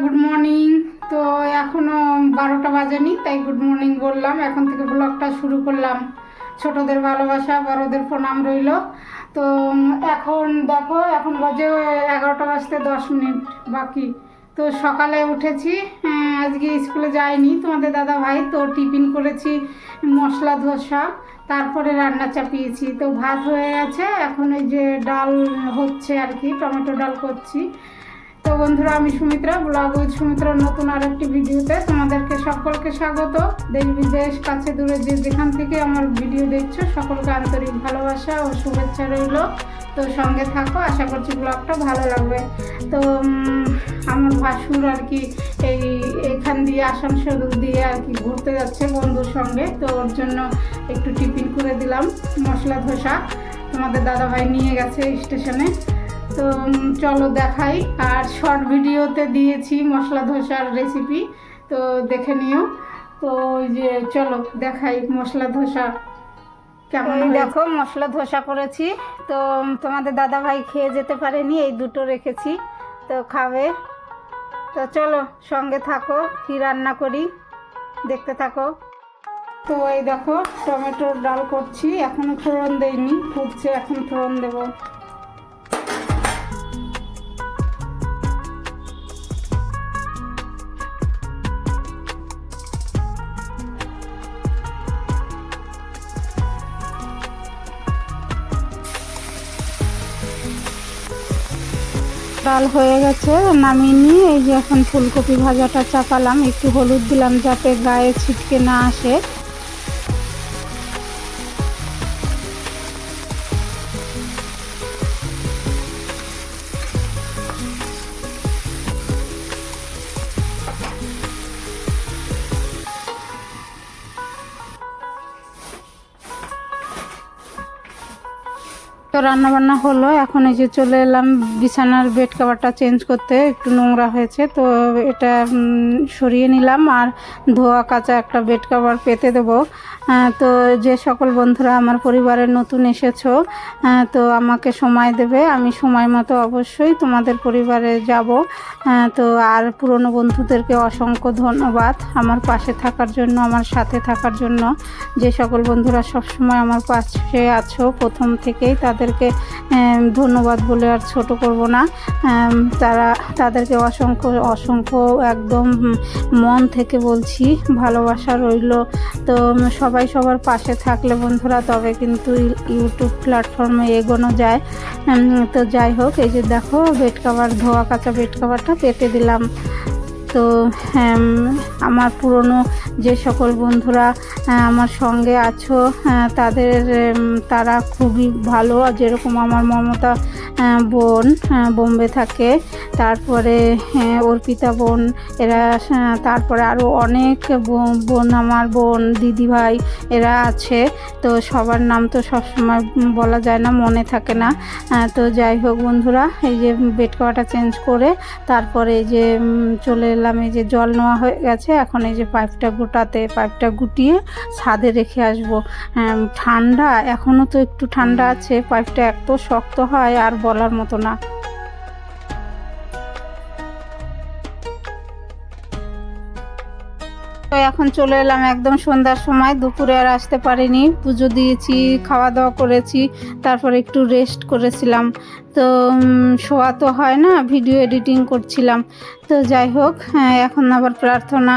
Good morning. তো এখনও 12টা বাজেনি, তাই গুড মর্নিং বললাম। এখন থেকে ব্লগটা শুরু করলাম। ছোটদের ভালোবাসা, বড়দের প্রণাম রইল। তো এখন দেখো, এখন বাজে 11টা বাজতে 10 মিনিট বাকি। তো সকালে উঠেছি, আজকে স্কুলে যাইনি তোমাদের দাদা ভাই, তো টিফিন করেছি মশলা ধোসা, তারপরে রান্না চাপিয়েছি। তো ভাত হয়ে গেছে, এখন এই যে ডাল হচ্ছে আর কি, টমেটো ডাল করছি। তো বন্ধুরা, আমি সুমিত্রা, ব্লগ উইথ সুমিত্রার নতুন আরেকটি ভিডিওতে তোমাদেরকে সকলকে স্বাগত। দেশ বিদেশ কাছে দূরে যে যেখান থেকে আমার ভিডিও দেখছো, সকলকে আন্তরিক ভালোবাসা ও শুভেচ্ছা রইল। তো সঙ্গে থাকো, আশা করছি ব্লগটা ভালো লাগবে। তো আমার ভাসুর আর কি এইখান দিয়ে আসানসোল দিয়ে আর কি ঘুরতে যাচ্ছে বন্ধুর সঙ্গে, তো ওর জন্য একটু টিফিন করে দিলাম মশলা ধোসা। তোমাদের দাদাভাই নিয়ে গেছে স্টেশনে। তো চলো দেখাই, আর শর্ট ভিডিওতে দিয়েছি মশলা ধোসার রেসিপি, তো দেখে নিও। তো ওই যে চলো দেখাই মশলা ধোসা কেমন। দেখো মশলা ধোসা করেছি, তো তোমাদের দাদাভাই খেয়ে যেতে পারেনি, এই দুটো রেখেছি, তো খাবে। তো চলো সঙ্গে থাকো, কি রান্না করি দেখতে থাকো। তো এই দেখো টমেটোর ডাল করছি, এখনো ফোড়ন দেইনি, ফুটছে, এখন ফোড়ন দেবো। ডাল হয়ে গেছে, নামিয়ে নিয়ে এই যে এখন ফুলকপি ভাজাটা চাপালাম, একটু হলুদ দিলাম যাতে গায়ে ছিটকে না আসে। তো রান্নাবান্না হলো, এখন এই যে চলে এলাম বিছানার বেড কভারটা চেঞ্জ করতে, একটু নোংরা হয়েছে, তো এটা সরিয়ে নিলাম আর ধোয়া কাচা একটা বেড কভার পেতে দেবো। তো যে সকল বন্ধুরা আমার পরিবারের নতুন এসেছো, তো আমাকে সময় দেবে, আমি সময় মতো অবশ্যই তোমাদের পরিবারে যাব। তো আর পুরনো বন্ধুদেরকে অসংখ্য ধন্যবাদ আমার পাশে থাকার জন্য, আমার সাথে থাকার জন্য। যে সকল বন্ধুরা সবসময় আমার পাশে আছো প্রথম থেকেই, তাদেরকে ধন্যবাদ বলে আর ছোট করব না। তাদেরকে অসংখ্য অসংখ্য একদম মন থেকে বলছি, ভালোবাসা রইল। তো সবাই সবার পাশে থাকলে বন্ধুরা তবে কিন্তু ইউটিউব প্ল্যাটফর্মে এগোনো যায়। তো যাই হোক, এই যে দেখো বেড কভার, ধোয়া কাচা বেড কভারটা পেতে দিলাম। তো আমার পুরনো যে সকল বন্ধুরা আমার সঙ্গে আছো, তারা খুবই ভালো, আর আমার মমতা বোন বোম্বে থাকে, তারপরে অর্পিতা বোন, এরা, তারপরে আরও অনেক বোন, আমার বোন দিদিভাই এরা আছে। তো সবার নাম তো সবসময় বলা যায় না, মনে থাকে না। তো যাই হোক বন্ধুরা, এই যে বেড কভারটা চেঞ্জ করে তারপরে এই যে চলে এলাম, এই যে জল নেওয়া হয়ে গেছে, এখন এই যে পাইপটা গুটিয়ে ছাদে রেখে আসবো। ঠান্ডা এখনও তো একটু ঠান্ডা আছে, পাইপটা এত শক্ত হয় আর বলার মতো না। তো এখন চলে এলাম একদম সন্ধ্যার সময়, দুপুরে আর আসতে পারিনি, পুজো দিয়েছি, খাওয়া দাওয়া করেছি, তারপর একটু রেস্ট করেছিলাম। তো শোয়া তো হয় না, ভিডিও এডিটিং করছিলাম। তো যাই হোক, এখন আবার প্রার্থনা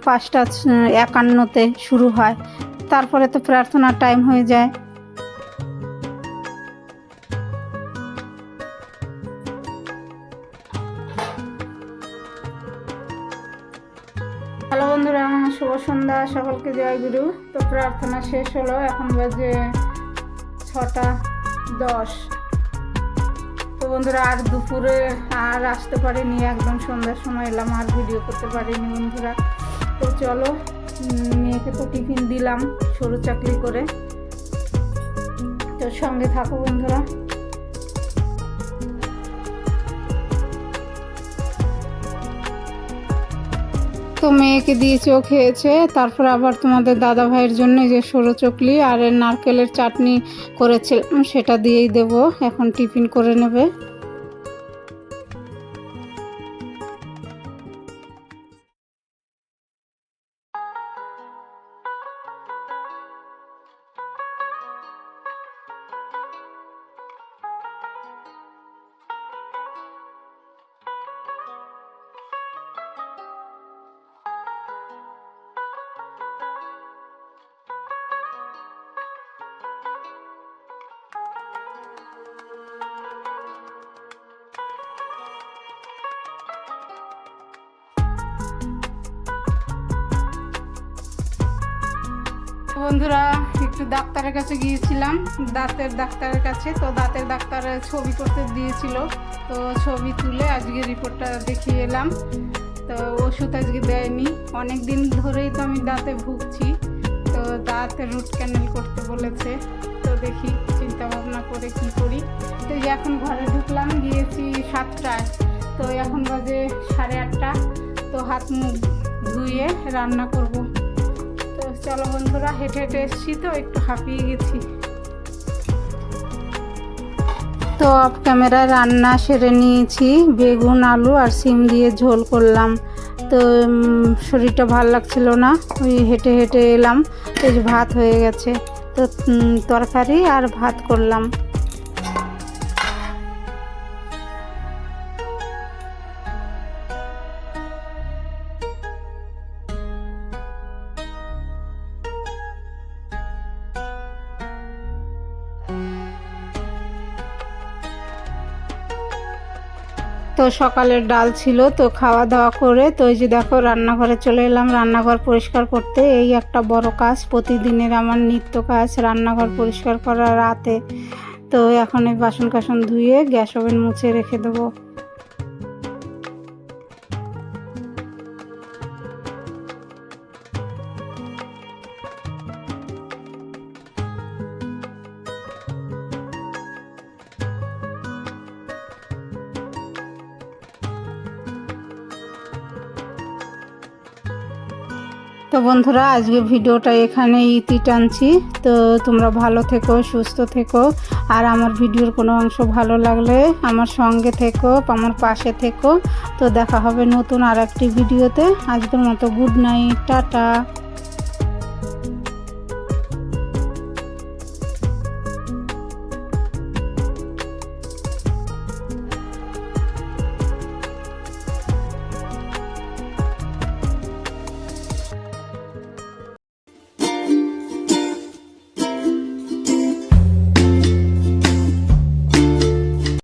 5:51 শুরু হয়, তারপরে তো প্রার্থনার টাইম হয়ে যায়। হ্যালো বন্ধুরা, শুভ সন্ধ্যা, সকলকে জয় গুরু। তো প্রার্থনা শেষ হলো, এখন বাজে 6:10। তো বন্ধুরা, আর দুপুরে আর আসতে পারিনি, একদম সন্ধ্যার সময় এলাম, আর ভিডিও করতে পারিনি বন্ধুরা। তো চলো, মেয়েকে তো টিফিন দিলাম সরু চাকলি করে, তো সঙ্গে থাকো বন্ধুরা। তো মেয়েকে দিয়েছি, ও খেয়েছে, তারপর আবার তোমাদের দাদা ভাইয়ের জন্য যে সরু চকলি আর নারকেলের চাটনি করেছিলাম, সেটা দিয়েই দেবো, এখন টিফিন করে নেবে। বন্ধুরা একটু ডাক্তারের কাছে গিয়েছিলাম, দাঁতের ডাক্তারের কাছে। তো দাঁতের ডাক্তার ছবি করতে দিয়েছিল, তো ছবি তুলে আজকে রিপোর্টটা দেখিয়ে এলাম। তো ওষুধ আজকে দেয়নি, অনেক দিন ধরেই তো আমি দাঁতে ভুগছি। তো দাঁতের রুট ক্যানেল করতে বলেছে, তো দেখি চিন্তা ভাবনা করে কি করি। তো এখন ঘরে ঢুকলাম, গিয়েছি 7টায়, তো এখন বাজে 8:30। তো হাত মুখ ধুয়ে রান্না করব। তো চলো বন্ধুরা, হেঁটে হেঁটে এসেছি তো একটু হাঁপিয়ে গেছি। তো অফ ক্যামেরায় রান্না সেরে নিয়েছি, বেগুন আলু আর সিম দিয়ে ঝোল করলাম। তো শরীরটা ভালো লাগছিল না, ওই হেঁটে হেঁটে এলাম। তো এই যে ভাত হয়ে গেছে, তো তরকারি আর ভাত করলাম। তো সকালের ডাল ছিল, তো খাওয়া দাওয়া করে তো এই যে দেখো রান্নাঘরে চলে এলাম রান্নাঘর পরিষ্কার করতে। এই একটা বড় কাজ, প্রতিদিনের আমার নিত্য কাজ রান্নাঘর পরিষ্কার করা রাতে। তো এখন এই বাসন কাসন ধুয়ে গ্যাস ওভেন মুছে রেখে দেবো। তো বন্ধুরা আজকে ভিডিওটা এখানে ইতি টানছি। তো তোমরা ভালো থেকো, সুস্থ থেকো। আর আমার ভিডিওর কোনো অংশ ভালো লাগলে আমার সঙ্গে থেকো, আমার পাশে থেকো। তো দেখা হবে নতুন আর একটি ভিডিওতে। আজকের মতো গুড নাইট, টাটা।